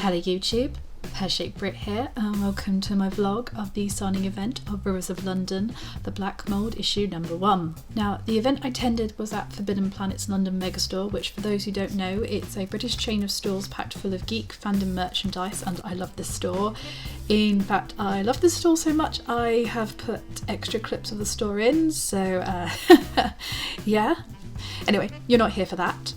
Hello YouTube, Pear-Shaped Brit here, and welcome to my vlog of the signing event of Rivers of London, the Black Mould issue number 1. Now, the event I attended was at Forbidden Planet's London Megastore, which for those who don't know, it's a British chain of stores packed full of geek fandom merchandise, and I love this store. In fact, I love this store so much I have put extra clips of the store in, so yeah. Anyway, you're not here for that.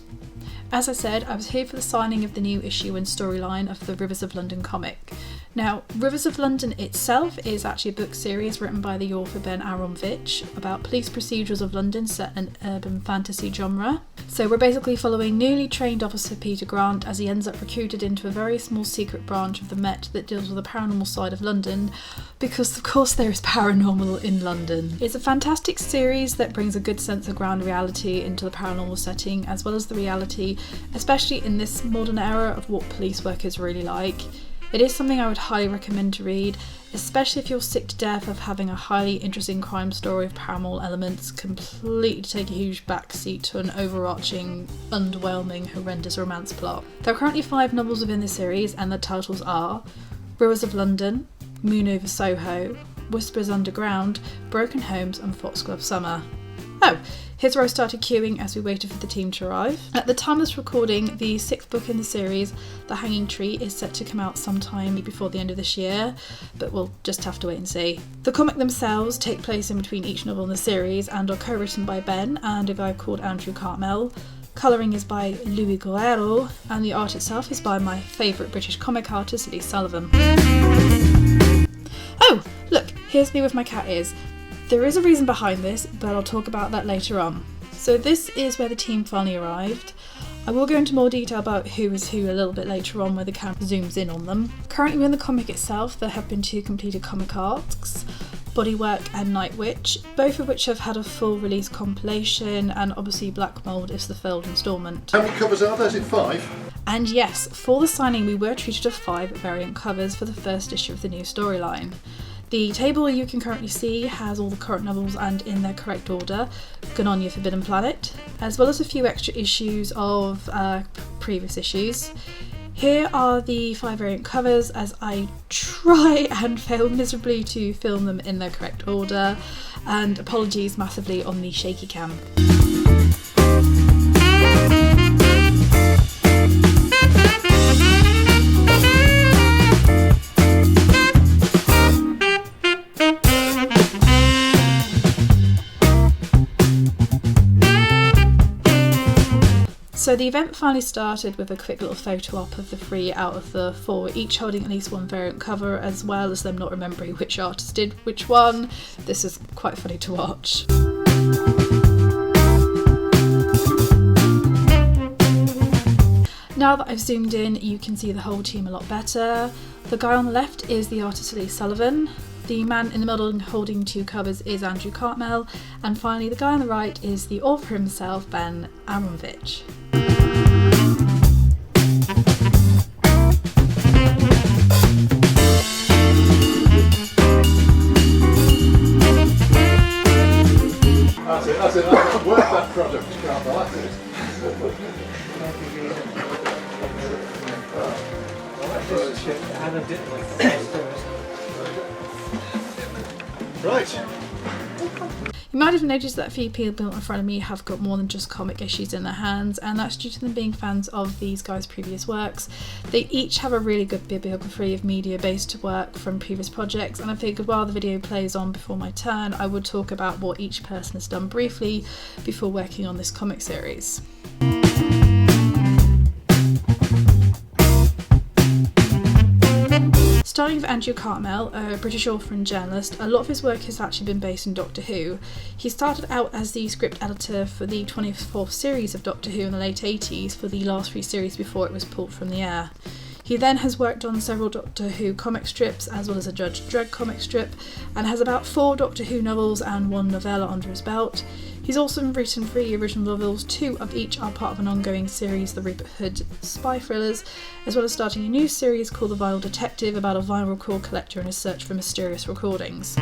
As I said, I was here for the signing of the new issue and storyline of the Rivers of London comic. Now, Rivers of London itself is actually a book series written by the author Ben Aronovich about police procedurals of London set in an urban fantasy genre. So we're basically following newly trained officer Peter Grant as he ends up recruited into a very small secret branch of the Met that deals with the paranormal side of London, because of course there is paranormal in London. It's a fantastic series that brings a good sense of ground reality into the paranormal setting, as well as the reality, especially in this modern era, of what police work is really like. It is something I would highly recommend to read, especially if you're sick to death of having a highly interesting crime story of paranormal elements completely take a huge backseat to an overarching, underwhelming, horrendous romance plot. There are currently 5 novels within the series, and the titles are Rivers of London, Moon Over Soho, Whispers Underground, Broken Homes and Foxglove Summer. Oh, here's where I started queuing as we waited for the team to arrive. At the time of this recording, the 6th book in the series, The Hanging Tree, is set to come out sometime before the end of this year, but we'll just have to wait and see. The comic themselves take place in between each novel in the series and are co-written by Ben and a guy called Andrew Cartmel. Colouring is by Louis Guerrero, and the art itself is by my favourite British comic artist, Lee Sullivan. Oh, look, here's me with my cat ears. There is a reason behind this, but I'll talk about that later on. So this is where the team finally arrived. I will go into more detail about who is who a little bit later on, where the camera zooms in on them. Currently in the comic itself, there have been 2 completed comic arcs, Bodywork and Night Witch, both of which have had a full release compilation, and obviously Black Mould is the third instalment. How many covers are there? Is it 5? And yes, for the signing we were treated to 5 variant covers for the first issue of the new storyline. The table you can currently see has all the current novels and in their correct order, Good on You Forbidden Planet, as well as a few extra issues of previous issues. Here are the 5 variant covers as I try and fail miserably to film them in their correct order, and apologies massively on the shaky cam. So the event finally started with a quick little photo op of the 3 out of the 4, each holding at least 1 variant cover, as well as them not remembering which artist did which one. This is quite funny to watch. Now that I've zoomed in, you can see the whole team a lot better. The guy on the left is the artist Lee Sullivan. The man in the middle holding 2 covers is Andrew Cartmel, and finally the guy on the right is the author himself, Ben Aronovich. That's it. I've worked that project, Cartmel, that's it. Right. You might have noticed that a few people in front of me have got more than just comic issues in their hands, and that's due to them being fans of these guys' previous works. They each have a really good bibliography of media-based work from previous projects, and I figured while the video plays on before my turn, I would talk about what each person has done briefly before working on this comic series. Starting with Andrew Cartmel, a British author and journalist, a lot of his work has actually been based in Doctor Who. He started out as the script editor for the 24th series of Doctor Who in the late 80s for the last 3 series before it was pulled from the air. He then has worked on several Doctor Who comic strips, as well as a Judge Dredd comic strip, and has about 4 Doctor Who novels and 1 novella under his belt. He's also written 3 original novels, 2 of each are part of an ongoing series, the Rupert Hood spy thrillers, as well as starting a new series called The Vinyl Detective about a vinyl record collector in his search for mysterious recordings.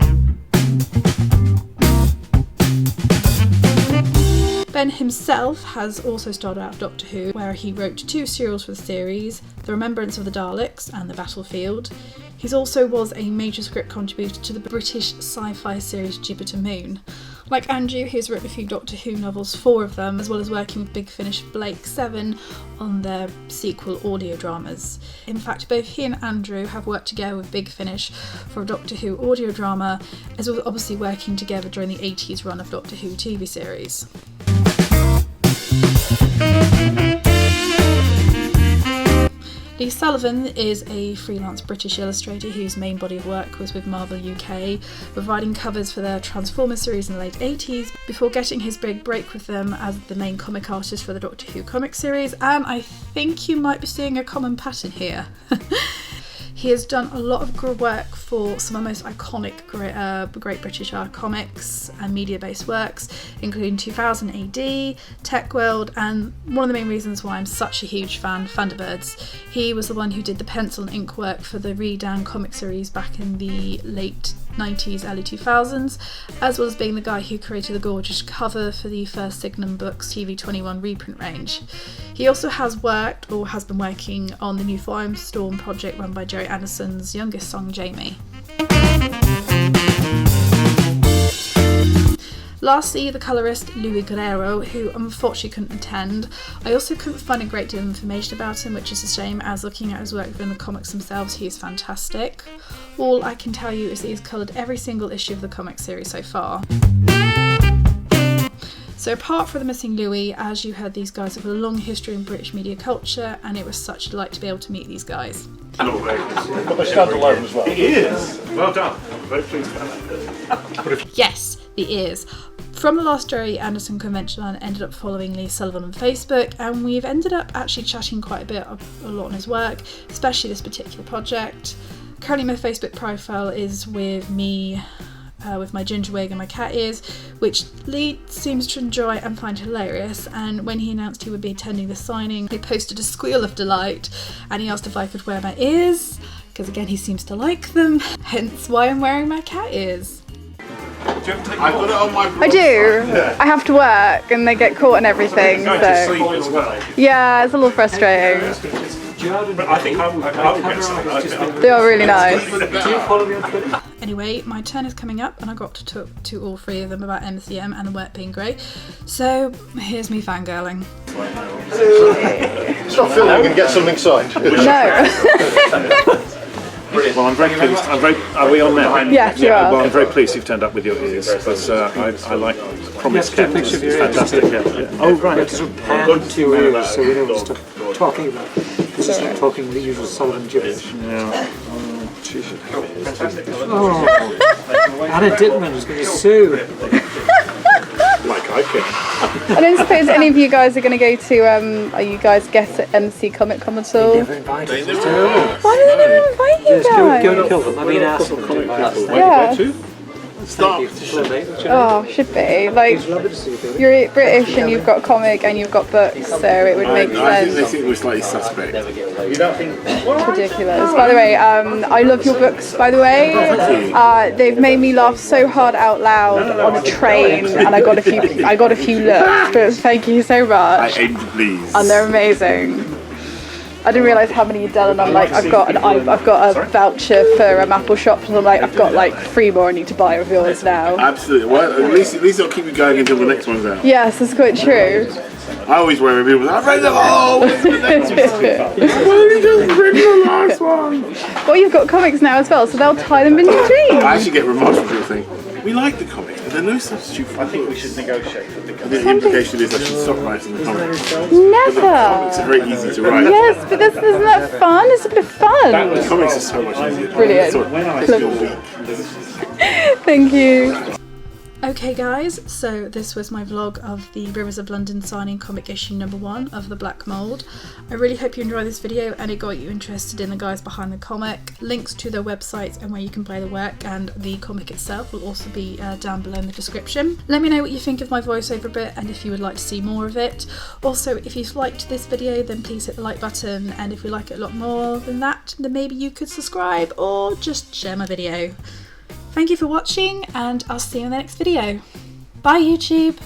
Ben himself has also started out Doctor Who, where he wrote 2 serials for the series, The Remembrance of the Daleks and The Battlefield. He also was a major script contributor to the British sci-fi series Jupiter Moon. Like Andrew, he's written a few Doctor Who novels, 4 of them, as well as working with Big Finish Blake 7 on their sequel audio dramas. In fact, both he and Andrew have worked together with Big Finish for a Doctor Who audio drama, as well as obviously working together during the 80s run of Doctor Who TV series. Lee Sullivan is a freelance British illustrator whose main body of work was with Marvel UK, providing covers for their Transformers series in the late 80s, before getting his big break with them as the main comic artist for the Doctor Who comic series, and I think you might be seeing a common pattern here. He has done a lot of work for some of the most iconic Great British comics and media-based works, including 2000 AD, Tech World, and one of the main reasons why I'm such a huge fan, Thunderbirds. He was the one who did the pencil and ink work for the Redan comic series back in the late 90s, early 2000s, as well as being the guy who created the gorgeous cover for the first Signum Books TV21 reprint range. He also has worked, or has been working, on the new Firestorm project run by Jerry Anderson's youngest son, Jamie. Lastly, the colourist Louis Guerrero, who unfortunately couldn't attend. I also couldn't find a great deal of information about him, which is a shame, as looking at his work within the comics themselves, he is fantastic. All I can tell you is that he's coloured every single issue of the comic series so far. So apart from the missing Louis, as you heard, these guys have a long history in British media culture, and it was such a delight to be able to meet these guys. Got my standalone as well. It is! Well done. I'm very pleased about that. Yes, the ears. From the last Jerry Anderson convention, I ended up following Lee Sullivan on Facebook, and we've ended up actually chatting quite a lot on his work, especially this particular project. Currently my Facebook profile is with me, with my ginger wig and my cat ears, which Lee seems to enjoy and find hilarious, and when he announced he would be attending the signing, he posted a squeal of delight, and he asked if I could wear my ears, because again he seems to like them, hence why I'm wearing my cat ears. I've got it on my blog. I do. Yeah. I have to work and they get caught and everything, so yeah, it's a little frustrating. But I think I would get some. They are really nice. Do you follow me on Twitter? Anyway, my turn is coming up, and I got to talk to all 3 of them about MCM and the work being great. So here's me fangirling. Stop filming and get something signed. No. Well, I'm very pleased. Are we on now? Yes, you are. Well, I'm very pleased you've turned up with your ears, because I like Promise Kept. It's fantastic. Yeah. Oh, right. It's sort of pan to your ears so we know what to talking about. This is not talking the usual Sullivan gibberish. Yeah. Oh, Jesus. Oh. Anna Dittman is going to sue. Like I can. I don't suppose any of you guys are going to go to, are you guys guests at MC Comic Con at all? Never invited. It's terrible. Why do they never invite you guys? Go and kill them. I mean, ask them to do that. Yeah. Stop. Oh, should be. Like, you're British and you've got comic and you've got books, so it would make I think sense. it was slightly suspect. Ridiculous. By the way, I love your books, by the way. They've made me laugh so hard out loud on a train, and I got a few looks, but thank you so I much. aim to please. And they're amazing. I didn't realise how many you'd done, and I'm like, I've got a voucher for Apple Shop, and I'm like, I've got like 3 more I need to buy of yours now. Absolutely. Well, at least it'll keep you going until the next one's out. Yes, that's quite true. I always worry when people say, I've read them all! When's the next one? I've only just read the last one! Well, you've got comics now as well, so they'll tie them in between. I actually get remarks from people saying, we like the comic, but there's no substitute for I think we should negotiate for the I think the implication is I should stop writing the comics. Never. Comics are very easy to write. Yes, but isn't that fun? It's a bit of fun. The comics are so much easier. Brilliant. Sort of, it's your week. Thank you. Okay guys, so this was my vlog of the Rivers of London signing comic issue number 1 of the Black Mould. I really hope you enjoyed this video and it got you interested in the guys behind the comic. Links to their websites and where you can play the work and the comic itself will also be down below in the description. Let me know what you think of my voiceover bit and if you would like to see more of it. Also, if you've liked this video then please hit the like button, and if you like it a lot more than that then maybe you could subscribe or just share my video. Thank you for watching, and I'll see you in the next video. Bye YouTube!